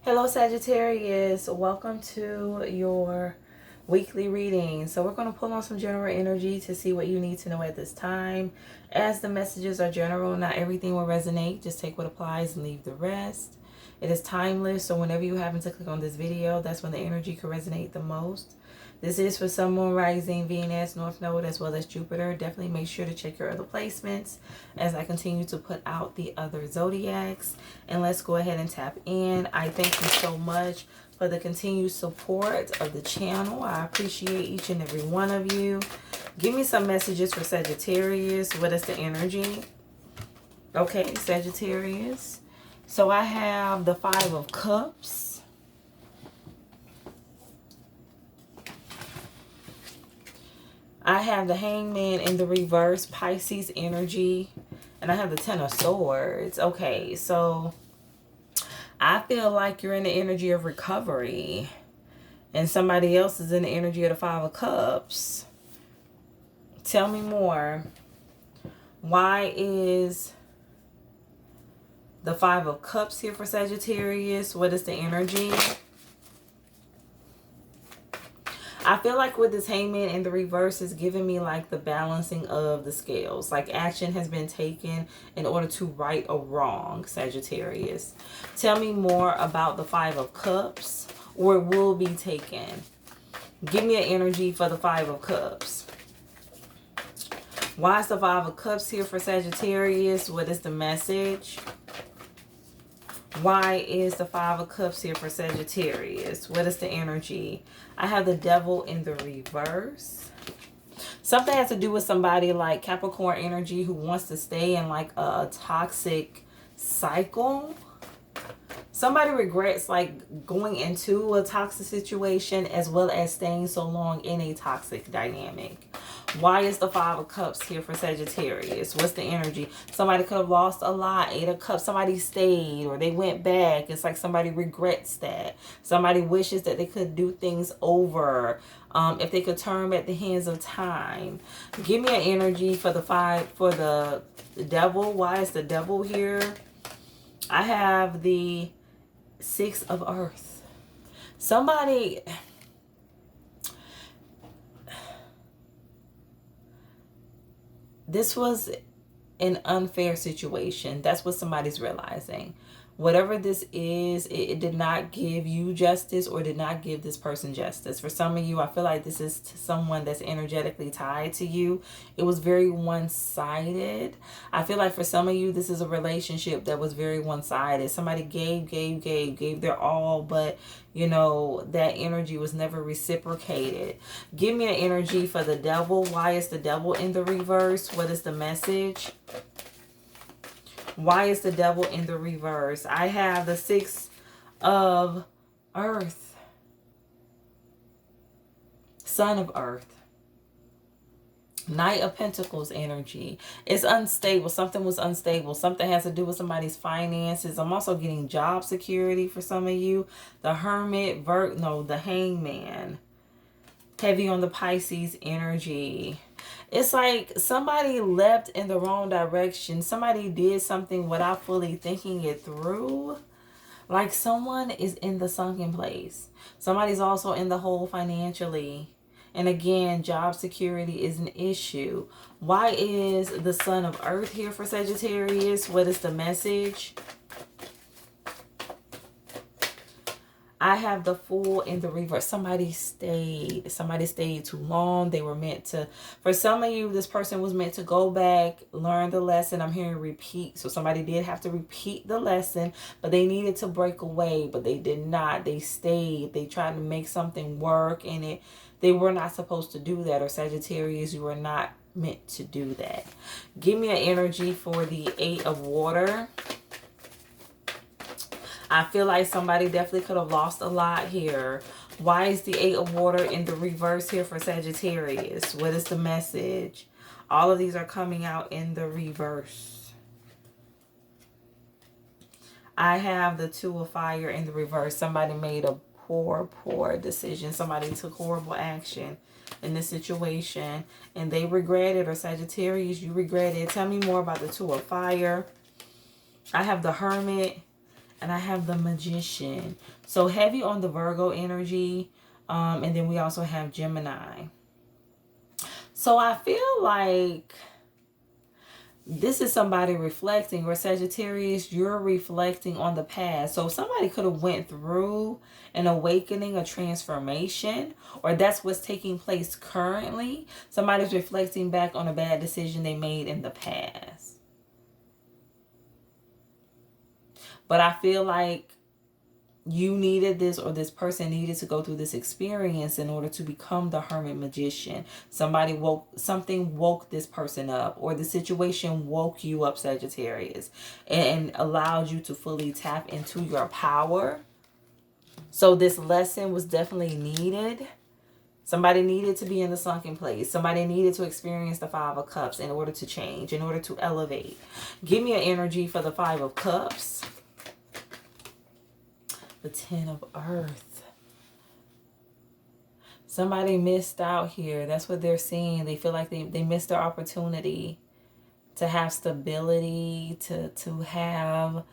Hello Sagittarius, welcome to your weekly reading. So we're going to pull on some general energy to see what you need to know at this time. As the messages are general, not everything will resonate. Just take what applies and leave the rest. It is timeless, so whenever you happen to click on this video, that's when the energy can resonate the most. This is for Sun, Moon, Rising, Venus, North Node, as well as Jupiter. Definitely make sure to check your other placements as I continue to put out the other zodiacs. And let's go ahead and tap in. I thank you so much for the continued support of the channel. I appreciate each and every one of you. Give me some messages for Sagittarius. What is the energy? Okay, Sagittarius. So I have the Five of Cups. I have the Hangman in the reverse, Pisces energy, and I have the Ten of Swords. Okay, so I feel like you're in the energy of recovery, and somebody else is in the energy of the Five of Cups. Tell me more. Why is the Five of Cups here for Sagittarius? What is the energy? I feel like with this Hangman in the reverse is giving me like the balancing of the scales. Like action has been taken in order to right a wrong, Sagittarius. Tell me more about the Five of Cups, or it will be taken. Give me an energy for the Five of Cups. Why is the Five of Cups here for Sagittarius? What is the message? Why is the Five of Cups here for Sagittarius? What is the energy? I have the Devil in the reverse. Something has to do with somebody like Capricorn energy who wants to stay in like a toxic cycle. Somebody regrets like going into a toxic situation as well as staying so long in a toxic dynamic. Why is the Five of Cups here for Sagittarius? What's the energy? Somebody could have lost a lot. Eight of Cups. Somebody stayed or they went back. It's like somebody regrets that. Somebody wishes that they could do things over. If they could turn back the hands of time. Give me an energy for the Devil. Why is the Devil here? I have the Six of Earth. Somebody... This was an unfair situation. That's what somebody's realizing. Whatever this is, it did not give you justice or did not give this person justice. For some of you, I feel like this is someone that's energetically tied to you. It was very one-sided. I feel like for some of you, this is a relationship that was very one-sided. Somebody gave their all, but you know, that energy was never reciprocated. Give me an energy for the Devil. Why is the Devil in the reverse? What is the message? Why is the Devil in the reverse? I have the Six of Earth. Son of Earth. Knight of Pentacles energy. It's unstable. Something was unstable. Something has to do with somebody's finances. I'm also getting job security for some of you. The Hermit, the Hangman. Heavy on the Pisces energy. It's like somebody leapt in the wrong direction. Somebody did something without fully thinking it through. Like someone is in the sunken place. Somebody's also in the hole financially. And again, job security is an issue. Why is the Son of Earth here for Sagittarius? What is the message? I have the Fool in the reverse. Somebody stayed. Somebody stayed too long. They were meant to, for some of you, this person was meant to go back, learn the lesson. I'm hearing repeat. So somebody did have to repeat the lesson, but they needed to break away, but they did not. They stayed. They tried to make something work, and they were not supposed to do that. Or Sagittarius, you were not meant to do that. Give me an energy for the Eight of Water. I feel like somebody definitely could have lost a lot here. Why is the Eight of Water in the reverse here for Sagittarius? What is the message? All of these are coming out in the reverse. I have the Two of Fire in the reverse. Somebody made a poor decision. Somebody took horrible action in this situation and they regret it. Or Sagittarius, you regret it. Tell me more about the Two of Fire. I have the Hermit And I have the Magician. So heavy on the Virgo energy. And then we also have Gemini. So I feel like this is somebody reflecting, or Sagittarius, you're reflecting on the past. So somebody could have went through an awakening, a transformation, or that's what's taking place currently. Somebody's reflecting back on a bad decision they made in the past. But I feel like you needed this, or this person needed to go through this experience in order to become the Hermit Magician. Something woke this person up, or the situation woke you up, Sagittarius, and allowed you to fully tap into your power. So this lesson was definitely needed. Somebody needed to be in the sunken place. Somebody needed to experience the Five of Cups in order to change, in order to elevate. Give me an energy for the Five of Cups. The Ten of Earth. Somebody missed out here. That's what they're seeing. They feel like they missed their opportunity to have stability, to have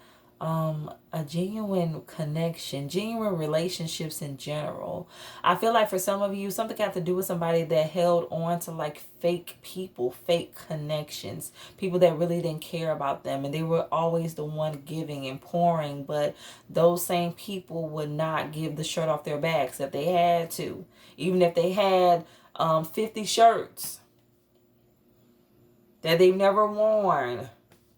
a genuine connection, genuine relationships in general. I feel like for some of you, something got to do with somebody that held on to like fake people, fake connections, people that really didn't care about them, and they were always the one giving and pouring, but those same people would not give the shirt off their backs if they had to, even if they had 50 shirts that they've never worn.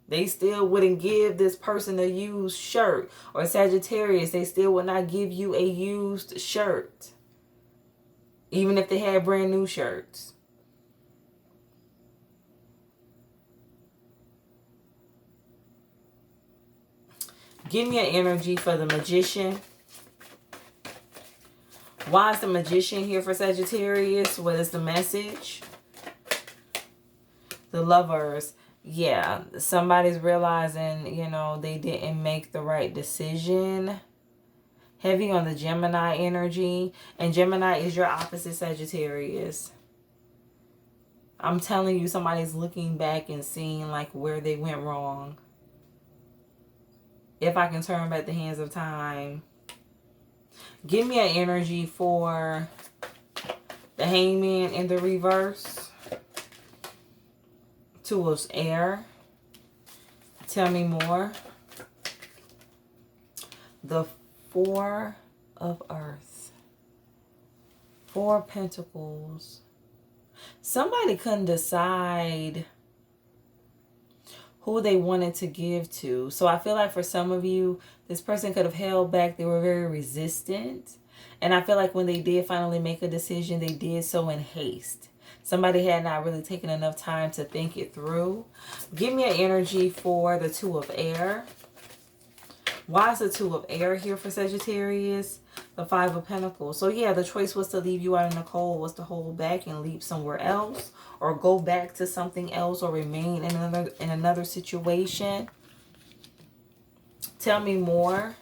They still wouldn't give this person a used shirt. Or Sagittarius, they still would not give you a used shirt, even if they had brand new shirts. Give me an energy for the Magician. Why is the Magician here for Sagittarius? What is the message? The Lovers. Yeah, somebody's realizing, you know, they didn't make the right decision. Heavy on the Gemini energy. And Gemini is your opposite, Sagittarius. I'm telling you, somebody's looking back and seeing like where they went wrong. If I can turn back the hands of time. Give me an energy for the Hangman in the reverse. Two of Air. Tell me more. The Four of Earth. Four of Pentacles. Somebody couldn't decide who they wanted to give to. So I feel like for some of you, this person could have held back. They were very resistant. And I feel like when they did finally make a decision, they did so in haste. Somebody had not really taken enough time to think it through. Give me an energy for the Two of Air. Why is the Two of Air here for Sagittarius? The Five of Pentacles. So yeah, the choice was to leave you out in the cold, was to hold back and leap somewhere else, or go back to something else, or remain in another situation. Tell me more.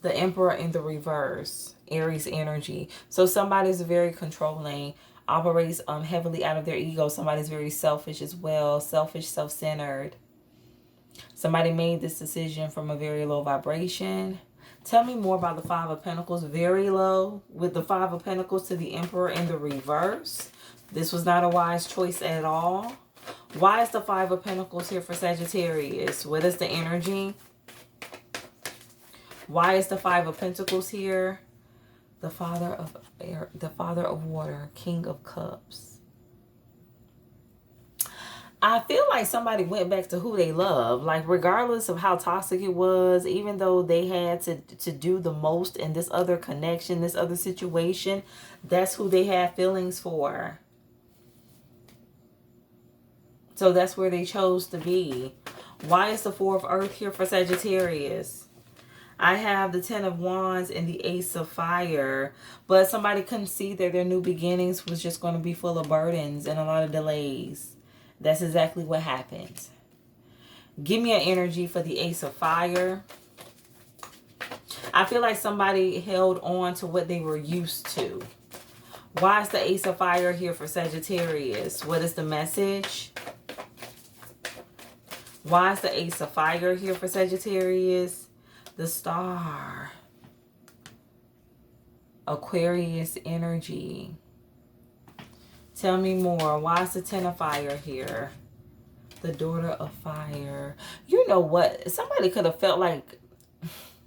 The Emperor in the reverse. Aries energy. So somebody's very controlling, operates heavily out of their ego. Somebody's very selfish as well. Selfish, self-centered. Somebody made this decision from a very low vibration. Tell me more about the Five of Pentacles. Very low with the Five of Pentacles to the Emperor in the reverse. This was not a wise choice at all. Why is the Five of Pentacles here for Sagittarius? What is the energy? Why is the Five of Pentacles here? The Father of Air, the Father of Water, King of Cups. I feel like somebody went back to who they love. Like regardless of how toxic it was, even though they had to do the most in this other connection, this other situation, that's who they had feelings for. So that's where they chose to be. Why is the Four of Earth here for Sagittarius? I have the Ten of Wands and the Ace of Fire. But somebody couldn't see that their new beginnings was just going to be full of burdens and a lot of delays. That's exactly what happened. Give me an energy for the Ace of Fire. I feel like somebody held on to what they were used to. Why is the Ace of Fire here for Sagittarius? What is the message? Why is the Ace of Fire here for Sagittarius? The Star. Aquarius energy. Tell me more. Why is the Ten of Fire here? The Daughter of Fire. You know what? Somebody could have felt like,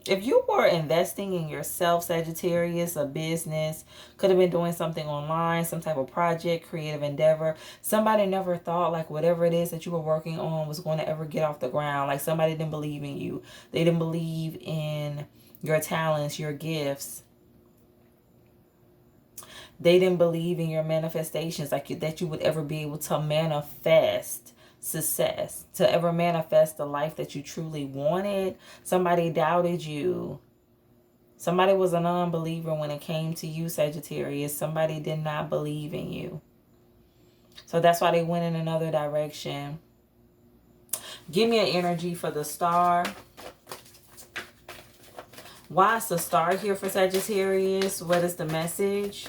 if you were investing in yourself, Sagittarius, a business, could have been doing something online, some type of project, creative endeavor. Somebody never thought like whatever it is that you were working on was going to ever get off the ground. Like somebody didn't believe in you. They didn't believe in your talents, your gifts. They didn't believe in your manifestations, like that you would ever be able to manifest success, to ever manifest the life that you truly wanted. Somebody doubted you. Somebody was an unbeliever when it came to you, Sagittarius. Somebody did not believe in you. So that's why they went in another direction. Give me an energy for the Star. Why is the Star here for Sagittarius? What is the message?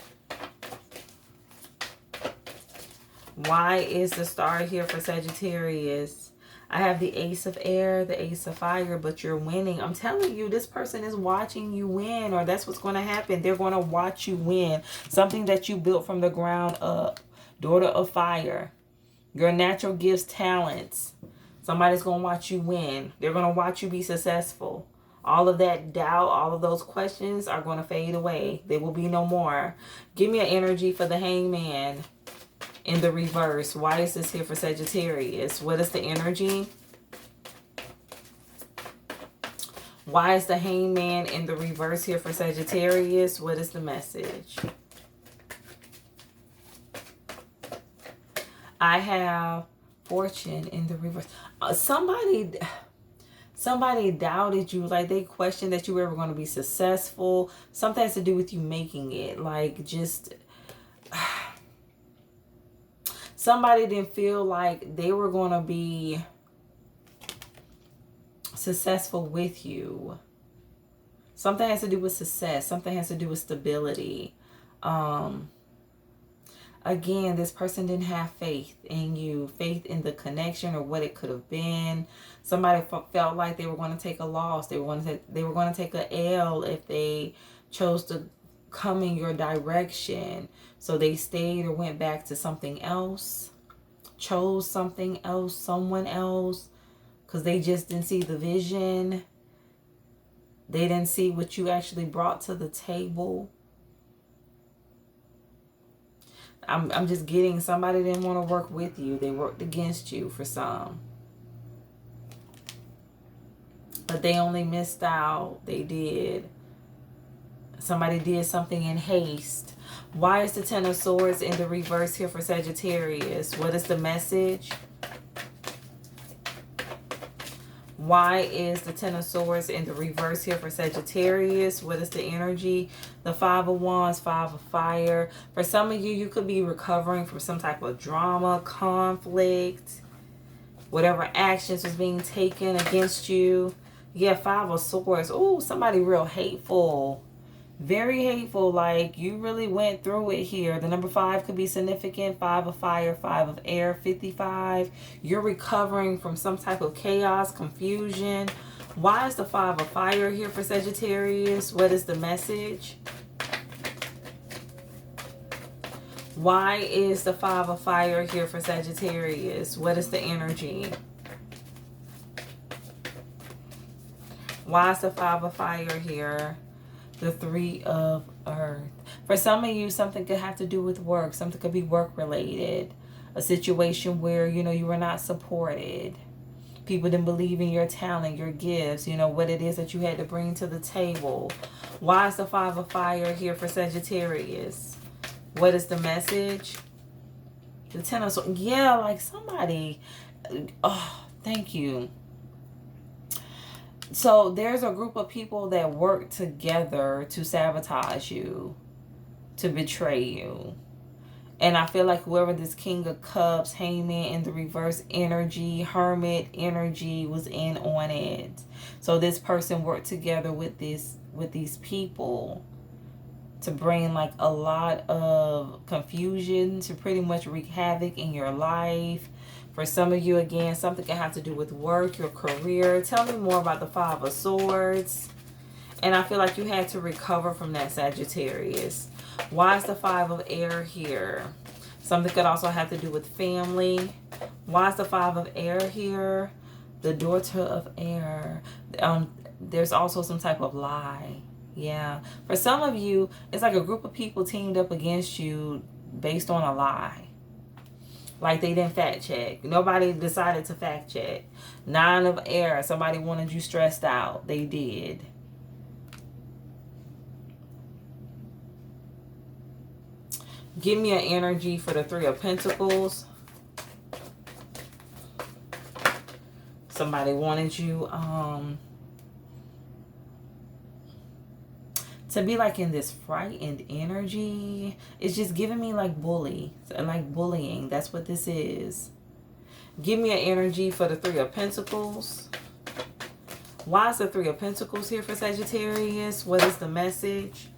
Why is the Star here for Sagittarius? I have the Ace of Air, the Ace of Fire, but you're winning. I'm telling you, this person is watching you win, or that's what's going to happen. They're going to watch you win. Something that you built from the ground up. Daughter of Fire. Your natural gifts, talents. Somebody's going to watch you win. They're going to watch you be successful. All of that doubt, all of those questions are going to fade away. They will be no more. Give me an energy for the Hangman. In the reverse. Why is this here for Sagittarius? What is the energy? Why is the Hangman in the reverse here for Sagittarius? What is the message? I have Fortune in the reverse. Somebody doubted you. Like they questioned that you were ever going to be successful. Something has to do with you making it. Like just... Somebody didn't feel like they were going to be successful with you. Something has to do with success. Something has to do with stability. Again, this person didn't have faith in you. Faith in the connection or what it could have been. Somebody felt like they were going to take a loss. They were going to take an L if they chose to come in your direction. So they stayed or went back to something else, chose something else, someone else, because they just didn't see the vision. They didn't see what you actually brought to the table. I'm just getting somebody didn't want to work with you. They worked against you for some. But they only missed out. They did. Somebody did something in haste. Why is the Ten of Swords in the reverse here for Sagittarius? What is the message? Why is the Ten of Swords in the reverse here for Sagittarius? What is the energy? The Five of Wands, Five of Fire. For some of you, you could be recovering from some type of drama, conflict, whatever actions was being taken against you. Yeah, Five of Swords. Oh, somebody real hateful. Very hateful, like you really went through it here. The number 5 could be significant. 5 of Fire, 5 of Air, 55. You're recovering from some type of chaos, confusion. Why is the 5 of Fire here for Sagittarius? What is the message? Why is the 5 of Fire here for Sagittarius? What is the energy? Why is the 5 of Fire here? The 3 of Earth. For some of you, something could have to do with work. Something could be work related. A situation where, you know, you were not supported. People didn't believe in your talent, your gifts, you know, what it is that you had to bring to the table. Why is the 5 of Fire here for Sagittarius? What is the message? The 10 of Swords. Yeah, like somebody. Oh, thank you. So there's a group of people that work together to sabotage you, to betray you. And I feel like whoever this King of Cups, Hangman in the reverse energy, Hermit energy was in on it. So this person worked together with these people to bring like a lot of confusion, to pretty much wreak havoc in your life. For some of you, again, something can have to do with work, your career. Tell me more about the Five of Swords. And I feel like you had to recover from that, Sagittarius. Why is the Five of Air here? Something could also have to do with family. Why is the Five of Air here? The daughter of air. There's also some type of lie. Yeah. For some of you, it's like a group of people teamed up against you based on a lie. Like they didn't fact check. Nobody decided to fact check. Nine of air. Somebody wanted you stressed out. They did. Give me an energy for the Three of Pentacles. Somebody wanted you to be like in this frightened energy. It's just giving me like bullying. That's what this is. Give me an energy for the Three of Pentacles. Why is the Three of Pentacles here for Sagittarius? What is the message?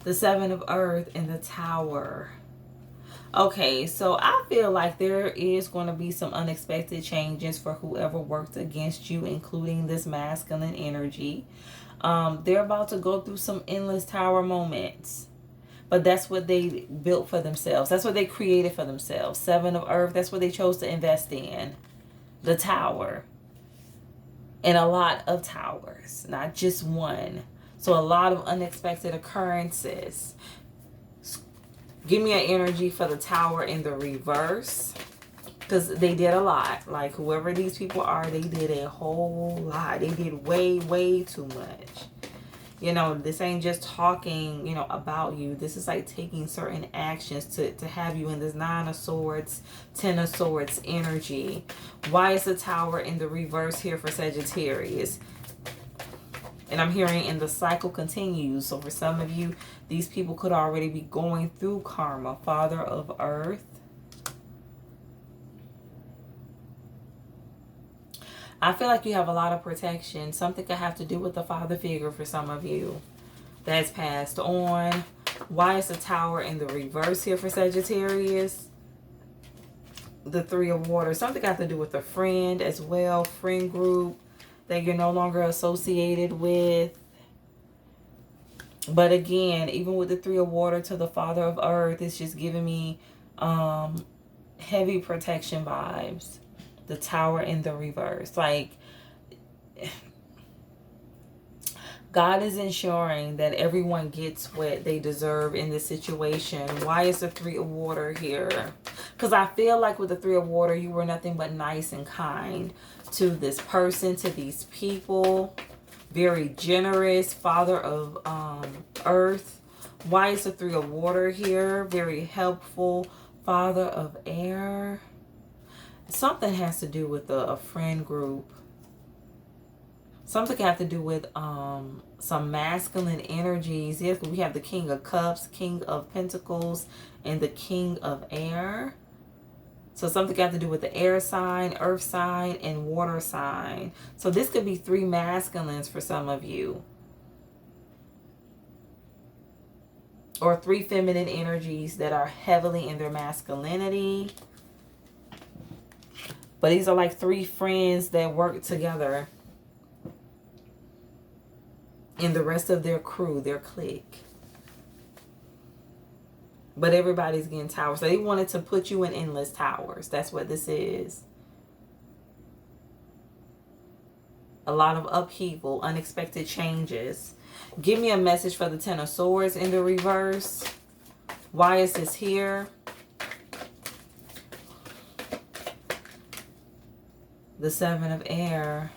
The Seven of Earth and the Tower. Okay, so I feel like there is going to be some unexpected changes for whoever worked against you, including this masculine energy. They're about to go through some endless tower moments. But that's what they built for themselves. That's what they created for themselves. Seven of Earth, that's what they chose to invest in. The Tower. And a lot of towers, not just one. So a lot of unexpected occurrences. Give me an energy for the Tower in the reverse. Because they did a lot. Like whoever these people are, they did a whole lot. They did way, way too much. You know, this ain't just talking, you know, about you. This is like taking certain actions to have you in this Nine of Swords, Ten of Swords energy. Why is the Tower in the reverse here for Sagittarius? And I'm hearing in the cycle continues. So for some of you, these people could already be going through karma. Father of Earth. I feel like you have a lot of protection. Something could have to do with the father figure for some of you that's passed on. Why is the Tower in the reverse here for Sagittarius? The Three of Water. Something got to do with a friend as well. Friend group that you're no longer associated with. But again, even with the Three of Water to the Father of Earth, it's just giving me heavy protection vibes. The Tower in the reverse. Like, God is ensuring that everyone gets what they deserve in this situation. Why is the Three of Water here? Because I feel like with the Three of Water, you were nothing but nice and kind to this person, to these people. Very generous. Father of Earth. Why is the Three of Water here? Very helpful. Father of Air. Something has to do with a friend group. Something have to do with some masculine energies. Yes, we have the King of Cups, King of Pentacles, and the King of Air. So something got to do with the air sign, earth sign, and water sign. So this could be three masculines for some of you. Or three feminine energies that are heavily in their masculinity. But these are like three friends that work together in the rest of their crew, their clique. But everybody's getting towers. So they wanted to put you in endless towers. That's what this is. A lot of upheaval, unexpected changes. Give me a message for the Ten of Swords in the reverse. Why is this here? The Seven of Air.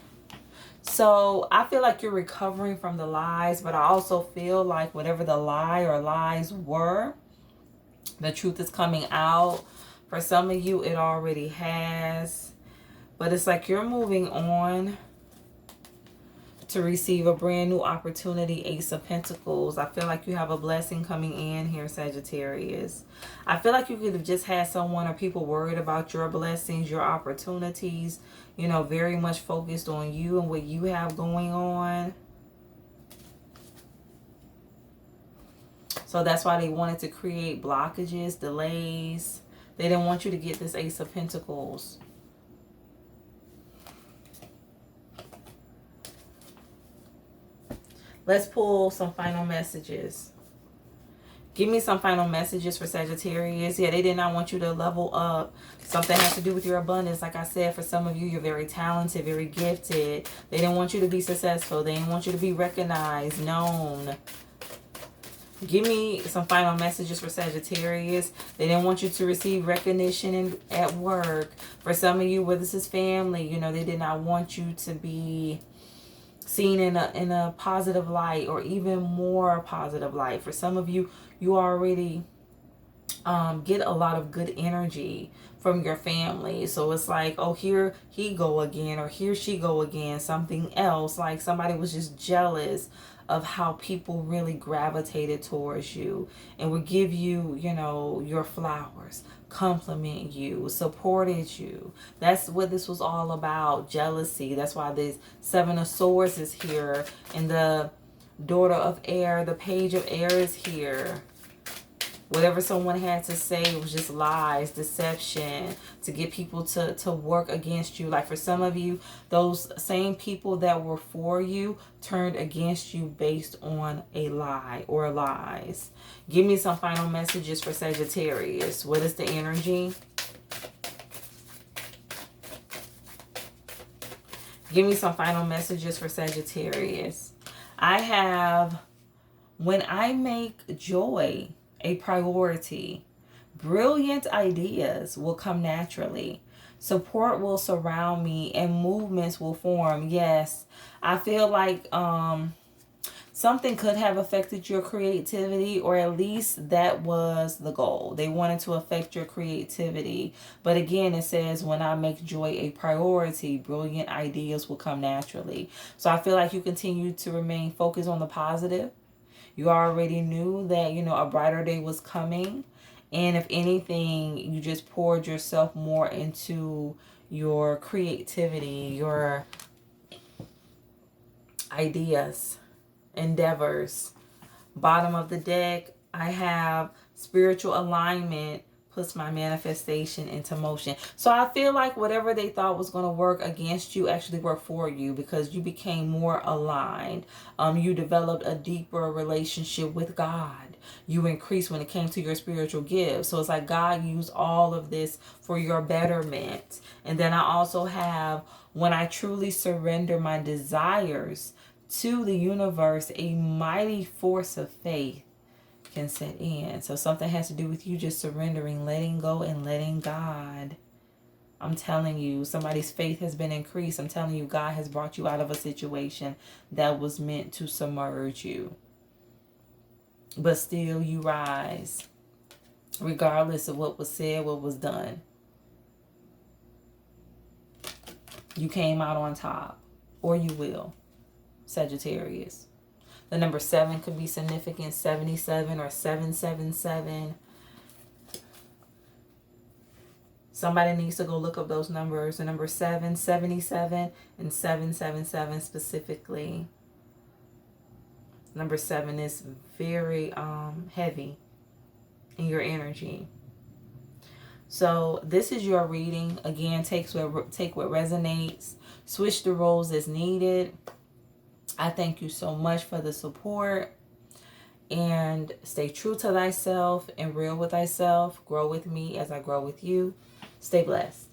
So I feel like you're recovering from the lies, but I also feel like whatever the lie or lies were, the truth is coming out. For some of you, it already has. But it's like you're moving on to receive a brand new opportunity. Ace of Pentacles. I feel like you have a blessing coming in here, Sagittarius. I feel like you could have just had someone or people worried about your blessings, your opportunities. You know, very much focused on you and what you have going on. So that's why they wanted to create blockages, delays. They didn't want you to get this Ace of Pentacles. Let's pull some final messages. Give me some final messages for Sagittarius. Yeah, they did not want you to level up. Something has to do with your abundance. Like I said, for some of you, you're very talented, very gifted. They didn't want you to be successful. They didn't want you to be recognized, known. Give me some final messages for Sagittarius. They didn't want you to receive recognition at work. For some of you, where this is family, you know, they did not want you to be seen in a positive light, or even more positive light. For some of you, you already get a lot of good energy from your family. So it's like, oh, here he go again, or here she go again, something else. Like somebody was just jealous of how people really gravitated towards you and would give you, you know, your flowers, compliment you, supported you. That's what this was all about, jealousy. That's why this Seven of Swords is here, and the Daughter of Air, the Page of Air is here. Whatever someone had to say was just lies, deception, to get people to work against you. Like for some of you, those same people that were for you turned against you based on a lie or lies. Give me some final messages for Sagittarius. What is the energy? Give me some final messages for Sagittarius. I have, when I make joy a priority, brilliant ideas will come naturally. Support will surround me and movements will form. Yes, I feel like something could have affected your creativity, or at least that was the goal. They wanted to affect your creativity. But again, it says, when I make joy a priority, brilliant ideas will come naturally. So I feel like you continue to remain focused on the positive. You already knew that, you know, a brighter day was coming. And if anything, you just poured yourself more into your creativity, your ideas, endeavors. Bottom of the deck, I have spiritual alignment puts my manifestation into motion. So I feel like whatever they thought was going to work against you actually worked for you, because you became more aligned. You developed a deeper relationship with God. You increased when it came to your spiritual gifts. So it's like God used all of this for your betterment. And then I also have, when I truly surrender my desires to the universe, a mighty force of faith can set in. So something has to do with you just surrendering, letting go, and letting God. I'm telling you, somebody's faith has been increased. I'm telling you, God has brought you out of a situation that was meant to submerge you. But still you rise, regardless of what was said, what was done. You came out on top, or you will, Sagittarius. The number 7 could be significant, 77 or 777. Somebody needs to go look up those numbers. The number 7, 77, and 777 specifically. Number 7 is very heavy in your energy. So this is your reading. Again, take what resonates. Switch the roles as needed. I thank you so much for the support. And stay true to thyself and real with thyself. Grow with me as I grow with you. Stay blessed.